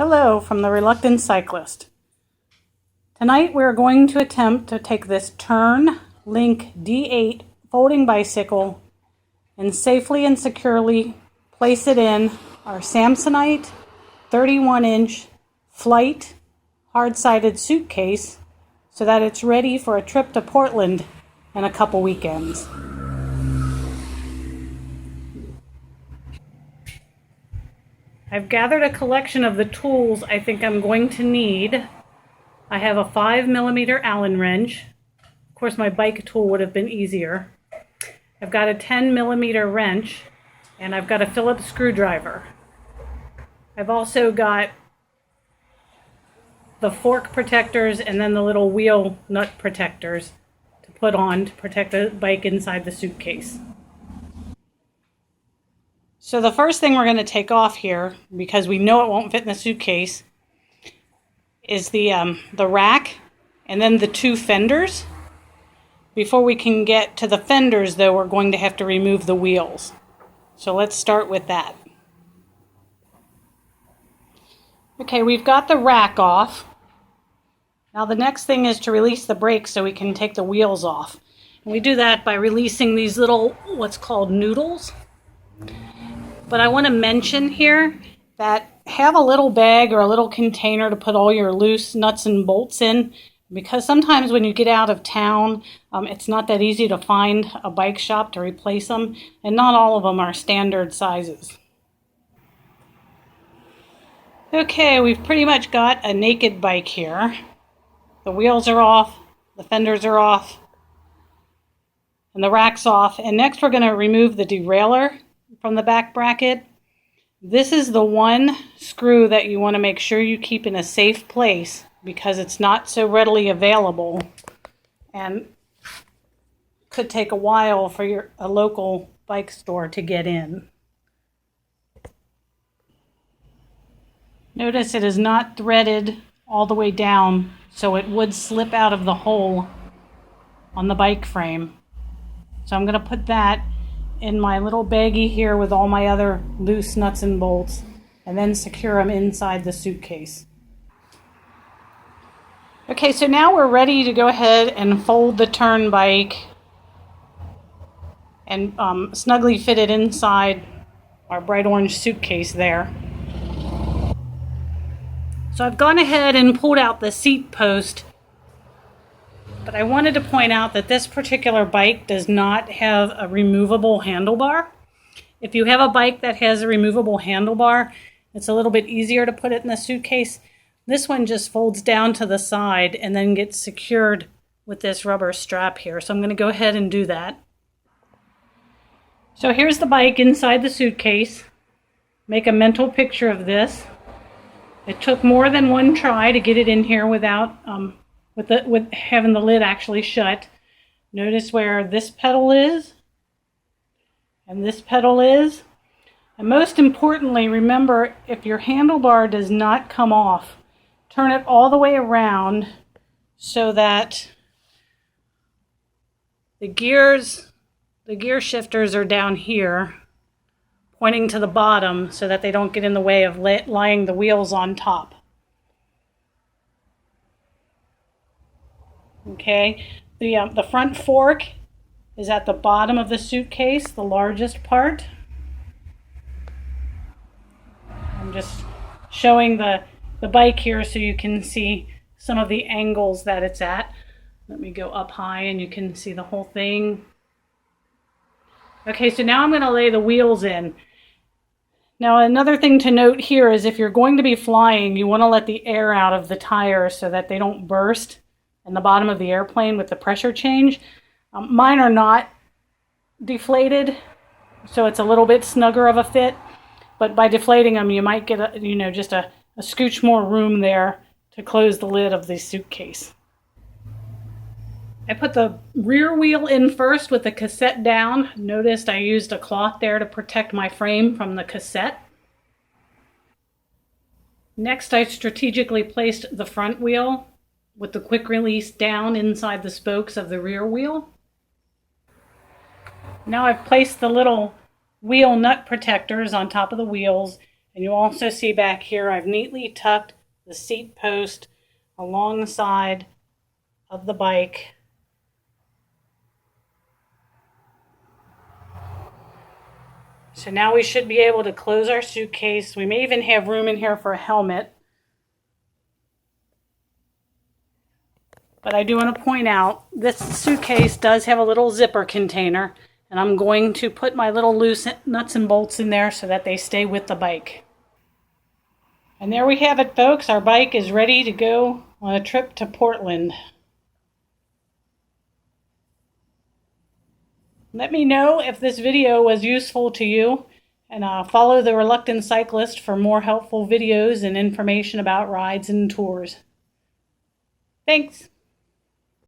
Hello from the Reluctant Cyclist. Tonight we're going to attempt to take this Turn Link D8 folding bicycle and safely and securely place it in our Samsonite 31-inch flight hard-sided suitcase so that it's ready for a trip to Portland in a couple weekends. I've gathered a collection of the tools I think I'm going to need. I have a 5mm Allen wrench. Of course, my bike tool would have been easier. I've got a 10mm wrench, and I've got a Phillips screwdriver. I've also got the fork protectors and then the little wheel nut protectors to put on to protect the bike inside the suitcase. So the first thing we're going to take off here, because we know it won't fit in the suitcase, is the rack and then the two fenders. Before we can get to the fenders, though, we're going to have to remove the wheels. So let's start with that. Okay, we've got the rack off. Now the next thing is to release the brakes so we can take the wheels off. And we do that by releasing these little, what's called noodles. But I want to mention here that have a little bag or a little container to put all your loose nuts and bolts in, because sometimes when you get out of town, it's not that easy to find a bike shop to replace them, and not all of them are standard sizes. Okay, we've pretty much got a naked bike here. The wheels are off, the fenders are off, and the rack's off. And next we're going to remove the derailleur from the back bracket. This is the one screw that you want to make sure you keep in a safe place because it's not so readily available and could take a while for a local bike store to get in. Notice it is not threaded all the way down, so it would slip out of the hole on the bike frame. So I'm going to put that in my little baggie here with all my other loose nuts and bolts, and then secure them inside the suitcase. Okay, so now we're ready to go ahead and fold the Turn bike and snugly fit it inside our bright orange suitcase there. So I've gone ahead and pulled out the seat post, but I wanted to point out that this particular bike does not have a removable handlebar. If you have a bike that has a removable handlebar, it's a little bit easier to put it in the suitcase. This one just folds down to the side and then gets secured with this rubber strap here. So I'm going to go ahead and do that. So here's the bike inside the suitcase. Make a mental picture of this. It took more than one try to get it in here without with having the lid actually shut. Notice where this pedal is and this pedal is. And most importantly, remember, if your handlebar does not come off, turn it all the way around so that the gear shifters are down here, pointing to the bottom so that they don't get in the way of laying the wheels on top. Okay, the front fork is at the bottom of the suitcase, the largest part. I'm just showing the bike here so you can see some of the angles that it's at. Let me go up high and you can see the whole thing. Okay, so now I'm going to lay the wheels in. Now another thing to note here is if you're going to be flying, you want to let the air out of the tires so that they don't burst in the bottom of the airplane with the pressure change. Mine are not deflated, so it's a little bit snugger of a fit, but by deflating them you might get just a scooch more room there to close the lid of the suitcase. I put the rear wheel in first with the cassette down. Noticed I used a cloth there to protect my frame from the cassette. Next, I strategically placed the front wheel with the quick release down inside the spokes of the rear wheel. Now I've placed the little wheel nut protectors on top of the wheels, And you also see back here I've neatly tucked the seat post alongside of the bike. So now we should be able to close our suitcase. We may even have room in here for a helmet. But I do want to point out, this suitcase does have a little zipper container, and I'm going to put my little loose nuts and bolts in there so that they stay with the bike. And there we have it, folks. Our bike is ready to go on a trip to Portland. Let me know if this video was useful to you, and follow the Reluctant Cyclist for more helpful videos and information about rides and tours. Thanks.